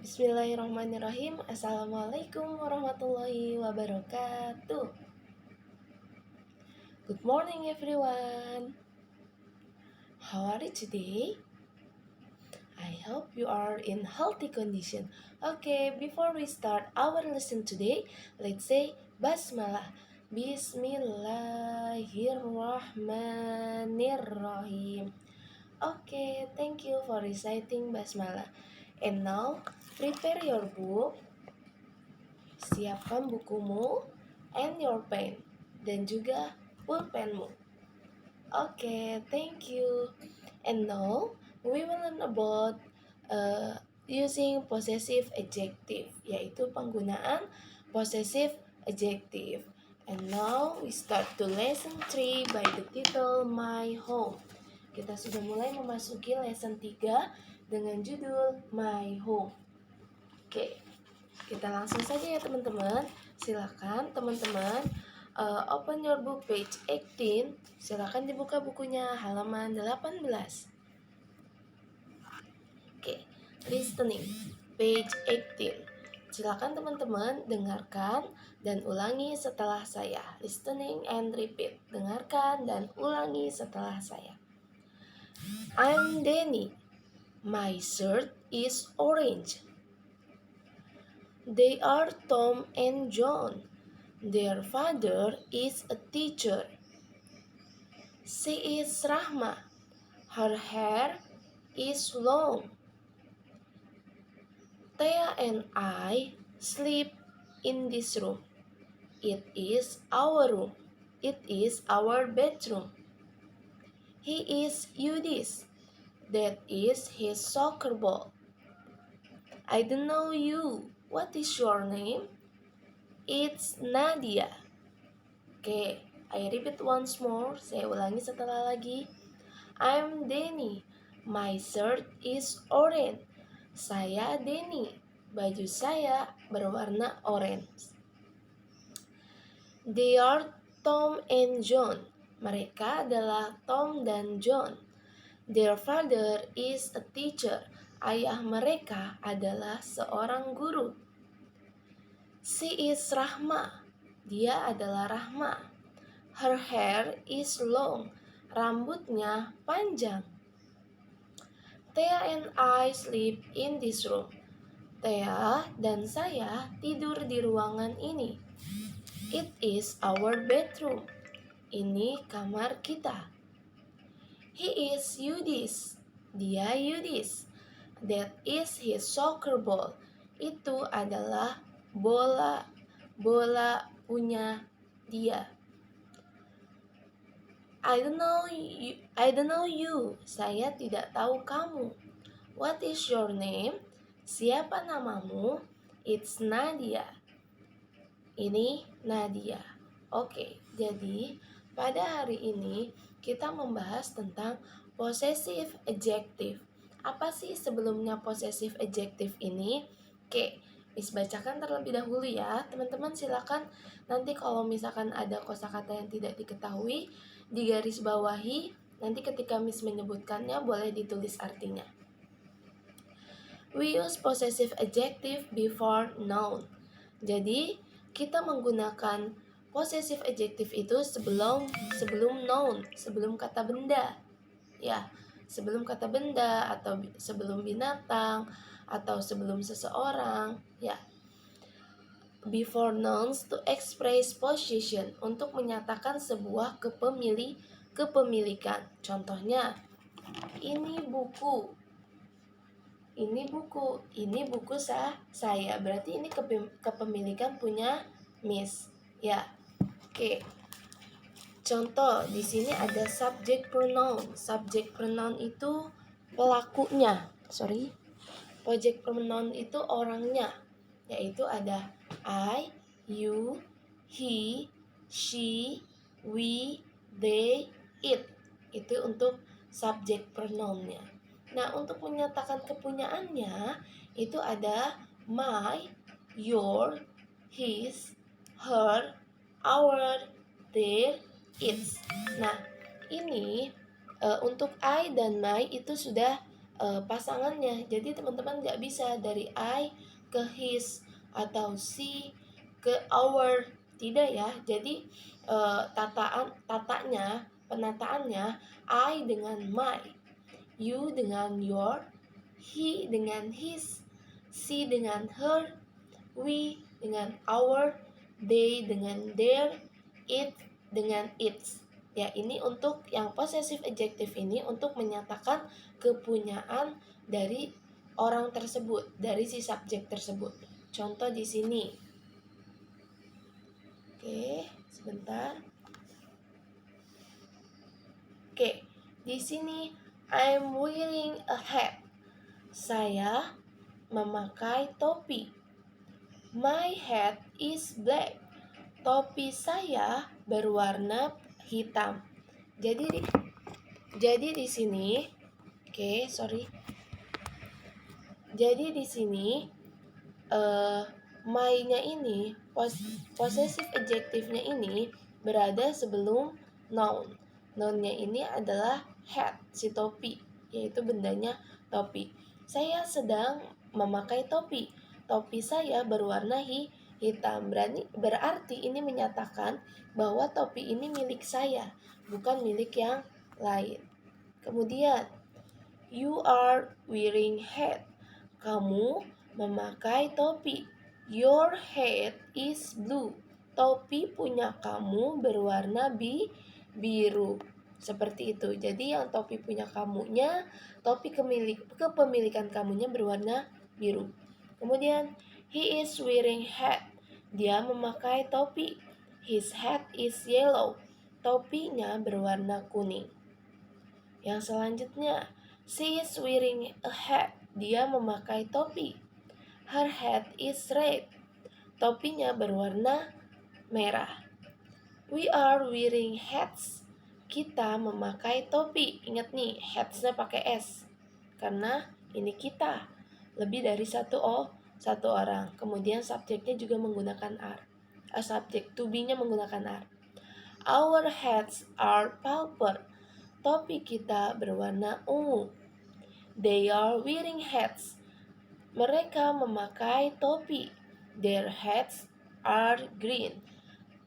Bismillahirrahmanirrahim. Assalamualaikum warahmatullahi wabarakatuh. Good morning everyone. How are you today? I hope you are in healthy condition. Okay, before we start our lesson today, let's say Basmalah. Bismillahirrahmanirrahim. Okay, thank you for reciting Basmalah. And now, prepare your book. Siapkan bukumu and your pen dan juga pulpenmu. Okay, thank you. And now we will learn about using possessive adjective, yaitu penggunaan possessive adjective. And now we start to lesson 3 by the title My Home. Kita sudah mulai memasuki lesson 3 dengan judul My Home. Oke, kita langsung saja ya teman-teman. Silakan teman-teman open your book page 18. Silakan dibuka bukunya halaman 18. Oke, listening page 18. Silakan teman-teman dengarkan dan ulangi setelah saya. Listening and repeat. Dengarkan dan ulangi setelah saya. I'm Danny. My shirt is orange. They are Tom and John. Their father is a teacher. She is Rahma. Her hair is long. Thea and I sleep in this room. It is our room. It is our bedroom. He is Yudis. That is his soccer ball. I don't know you. What is your name? It's Nadia. Okay, I repeat once more. Saya ulangi setelah lagi. I'm Denny. My shirt is orange. Saya Denny. Baju saya berwarna orange. They are Tom and John. Mereka adalah Tom dan John. Their father is a teacher. Ayah mereka adalah seorang guru. She is Rahma. Dia adalah Rahma. Her hair is long. Rambutnya panjang. Thea and I sleep in this room. Thea dan saya tidur di ruangan ini. It is our bedroom. Ini kamar kita. He is Yudis. Dia Yudis. That is his soccer ball. Itu adalah bola punya dia. I don't know you. Saya tidak tahu kamu. What is your name? Siapa namamu? It's Nadia. Ini Nadia. Oke, jadi pada hari ini kita membahas tentang possessive adjective. Apa sih sebelumnya possessive adjective ini? Oke, Miss bacakan terlebih dahulu ya. Teman-teman silakan nanti kalau misalkan ada kosakata yang tidak diketahui, digaris bawahi. Nanti ketika Miss menyebutkannya boleh ditulis artinya. We use possessive adjective before noun. Jadi, kita menggunakan possessive adjective itu sebelum noun, sebelum kata benda. Ya, sebelum kata benda atau sebelum binatang atau sebelum seseorang, ya. Before nouns to express possession, untuk menyatakan sebuah kepemilikan. Contohnya, ini buku. Ini buku saya. Berarti ini kepemilikan punya Miss. Ya. Oke. Contoh, di sini ada subject pronoun. Subject pronoun itu pelakunya. Object pronoun itu orangnya. Yaitu ada I, you, he, she, we, they, it. Itu untuk subject pronounnya. Nah, untuk menyatakan kepunyaannya itu ada my, your, his, her, our, their, its. Nah, ini untuk I dan my itu sudah pasangannya. Jadi teman-teman nggak bisa dari I ke his atau she ke our, tidak ya. Jadi penataannya I dengan my, you dengan your, he dengan his, she dengan her, we dengan our, they dengan their, it dengan its. Ya, ini untuk yang possessive adjective ini untuk menyatakan kepunyaan dari orang tersebut, dari si subjek tersebut. Contoh di sini. Oke, sebentar. Oke, di sini I'm wearing a hat. Saya memakai topi. My hat is black. Topi saya berwarna hitam. Jadi di sini, oke, sorry. Jadi di sini my-nya ini, possessive adjective-nya ini berada sebelum noun. Noun-nya ini adalah hat, si topi, yaitu bendanya topi. Saya sedang memakai topi. Topi saya berwarna hitam. Berarti ini menyatakan bahwa topi ini milik saya, bukan milik yang lain. Kemudian, you are wearing hat. Kamu memakai topi. Your hat is blue. Topi punya kamu berwarna biru. Seperti itu. Jadi yang topi punya kamunya, topi kepemilikan kamunya berwarna biru. Kemudian, he is wearing hat. Dia memakai topi. His hat is yellow. Topinya berwarna kuning. Yang selanjutnya, she is wearing a hat. Dia memakai topi. Her hat is red. Topinya berwarna merah. We are wearing hats. Kita memakai topi. Ingat nih, hats-nya pakai S. Karena ini kita. Lebih dari satu orang. Kemudian subjeknya juga menggunakan R. Subjek to be-nya menggunakan R. Our hats are purple. Topi kita berwarna ungu. They are wearing hats. Mereka memakai topi. Their hats are green.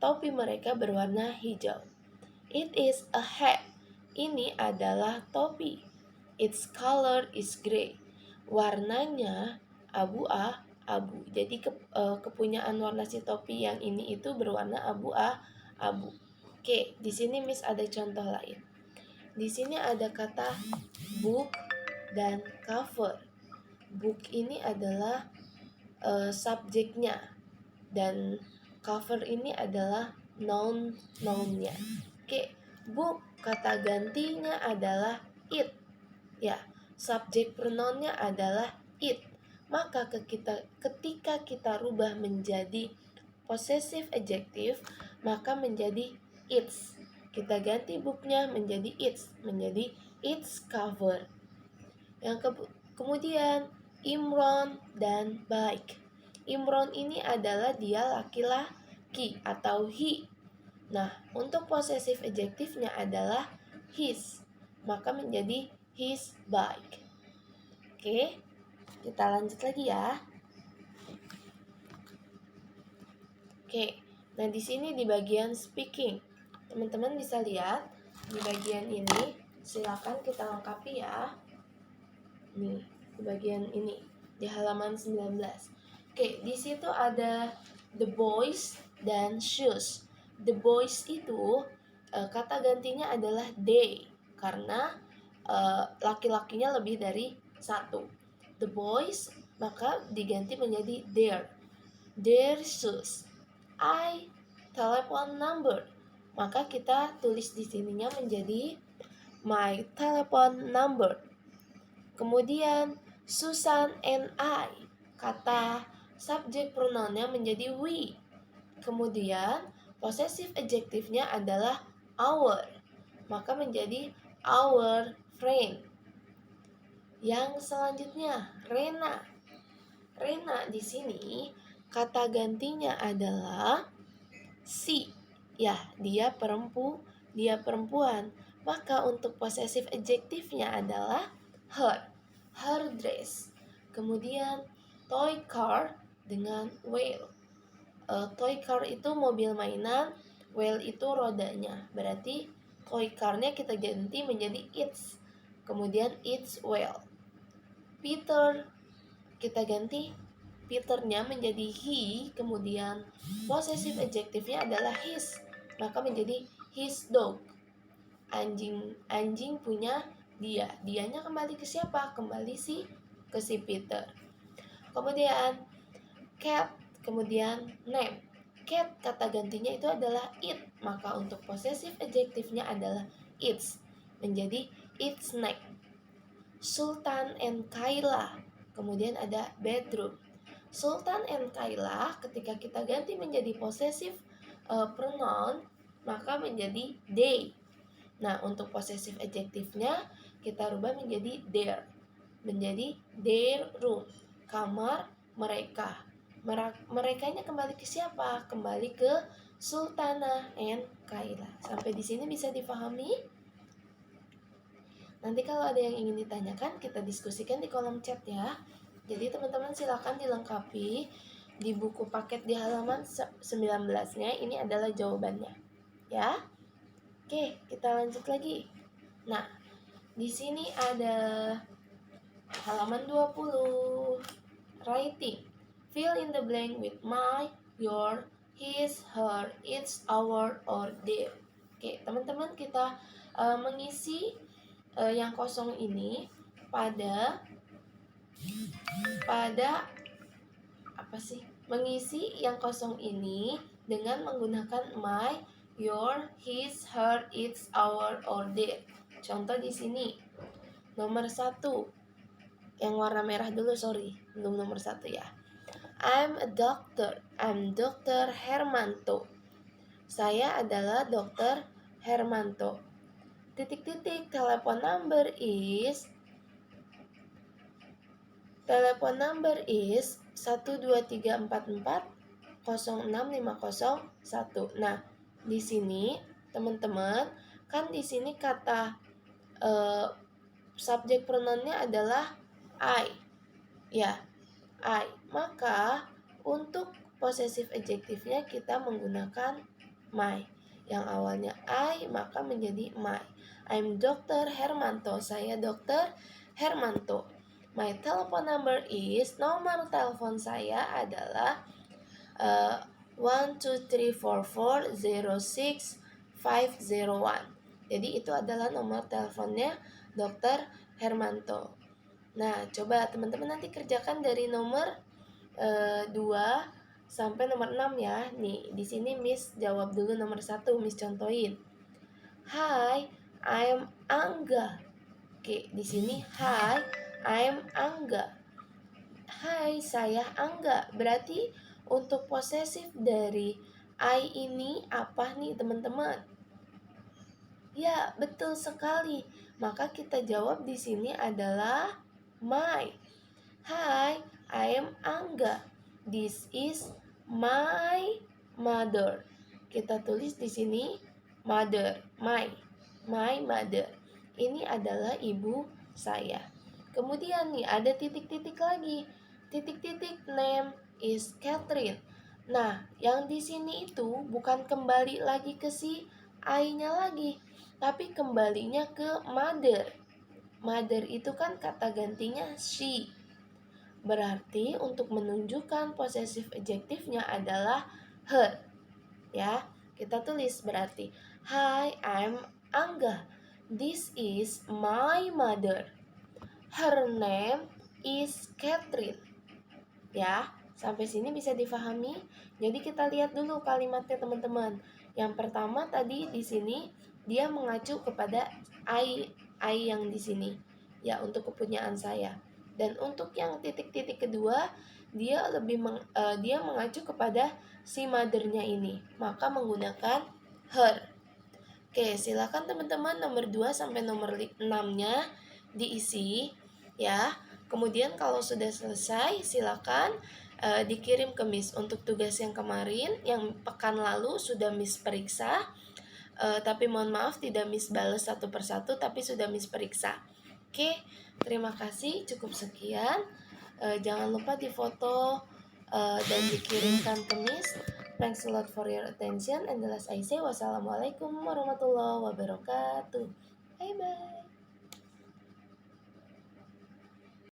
Topi mereka berwarna hijau. It is a hat. Ini adalah topi. Its color is gray. Warnanya abu-abu. Jadi kepunyaan warna si topi yang ini itu berwarna abu-abu. Oke, di sini Miss ada contoh lain. Di sini ada kata book dan cover. Book ini adalah subjeknya dan cover ini adalah noun-nya. Oke, book kata gantinya adalah it. Ya, subjek pronounnya adalah it. Maka ketika kita rubah menjadi possessive adjective, maka menjadi its. Kita ganti booknya menjadi its cover. Kemudian Imron dan Baik. Imron ini adalah dia laki-laki atau he. Nah, untuk possessive adjective-nya adalah his, maka menjadi his bike. Oke, kita lanjut lagi ya. Oke, nah di sini di bagian speaking, teman-teman bisa lihat di bagian ini, silakan kita lengkapi ya. Nih, di bagian ini di halaman 19. Oke, di situ ada the boys dan shoes. The boys itu kata gantinya adalah they karena laki-lakinya lebih dari satu. The boys maka diganti menjadi their shoes. I telephone number, maka kita tulis di sininya menjadi my telephone number. Kemudian Susan and I, kata subjek pronounnya menjadi we. Kemudian possessive adjective-nya adalah our, maka menjadi our friend. Yang selanjutnya Rena. Rena di sini kata gantinya adalah she. Ya, dia perempuan. Maka untuk possessive adjective-nya adalah her. her dress. Kemudian toy car dengan wheel. Toy car itu mobil mainan, wheel itu rodanya. Berarti toy car-nya kita ganti menjadi its. Kemudian its wheel. Peter kita ganti Peter-nya menjadi he, kemudian possessive adjective-nya adalah his, maka menjadi his dog. Anjing punya dia. Dianya kembali ke siapa? Kembali ke si Peter. Kemudian cat, kemudian name. Cat kata gantinya itu adalah it, maka untuk possessive adjective-nya adalah its, menjadi its name. Sultan and Kayla, kemudian ada bedroom. Sultan and Kayla ketika kita ganti menjadi possessive pronoun, maka menjadi they. Nah, untuk possessive adjective-nya kita rubah menjadi their. Menjadi their room, kamar mereka. Merekanya kembali ke siapa? Kembali ke Sultana and Kayla. Sampai di sini bisa dipahami? Nanti kalau ada yang ingin ditanyakan, kita diskusikan di kolom chat ya. Jadi teman-teman silakan dilengkapi di buku paket di halaman 19-nya, ini adalah jawabannya. Ya. Oke, kita lanjut lagi. Nah, di sini ada halaman 20. Writing. Fill in the blank with my, your, his, her, its, our, or their. Oke, teman-teman kita mengisi yang kosong ini pada apa sih? Mengisi yang kosong ini dengan menggunakan my, your, his, her, its, our, or their. Contoh di sini. Nomor 1. Yang warna merah dulu, sorry. Belum nomor 1 ya. I'm a doctor. I'm Dr. Hermanto. Saya adalah Dr. Hermanto. Titik-titik, telepon number is 12344 06501. Nah, di sini teman-teman, kan di sini kata subjek pronounnya adalah I. Ya, I. Maka untuk possessive adjective-nya kita menggunakan my. Yang awalnya I maka menjadi my. I'm Dr. Hermanto. Saya Dr. Hermanto. My telephone number is, nomor telepon saya adalah 12344060501. Jadi itu adalah nomor teleponnya Dr. Hermanto. Nah, coba teman-teman nanti kerjakan dari nomor 2 sampai nomor 6 ya. Nih, di sini Miss jawab dulu nomor 1, Miss contohin. Hi, I'm Angga. Oke, di sini hi, I'm Angga. Hai, saya Angga. Berarti untuk posesif dari I ini apa nih teman-teman? Ya, betul sekali. Maka kita jawab di sini adalah my. Hi, I am Angga. This is my mother. Kita tulis di sini mother, my mother. Ini adalah ibu saya. Kemudian nih ada titik-titik lagi. Titik-titik name is Catherine. Nah, yang di sini itu bukan kembali lagi ke si I-nya lagi, tapi kembalinya ke mother. Mother itu kan kata gantinya she. Berarti untuk menunjukkan possessive adjective-nya adalah her. Ya, kita tulis berarti hi, I'm Angga. This is my mother. Her name is Catherine. Ya, sampai sini bisa difahami? Jadi kita lihat dulu kalimatnya teman-teman. Yang pertama tadi di sini dia mengacu kepada I yang di sini. Ya, untuk kepunyaan saya. Dan untuk yang titik-titik kedua, dia dia mengacu kepada si mother-nya ini. Maka menggunakan her. Oke, silakan teman-teman nomor 2 sampai nomor 6-nya diisi ya. Kemudian kalau sudah selesai silakan dikirim ke Miss. Untuk tugas yang kemarin yang pekan lalu sudah Miss periksa, tapi mohon maaf tidak Miss balas satu persatu, tapi sudah Miss periksa. Oke, terima kasih. Cukup sekian. Jangan lupa difoto dan dikirimkan ke Miss. Thanks a lot for your attention. And the last I say, wassalamualaikum warahmatullahi wabarakatuh.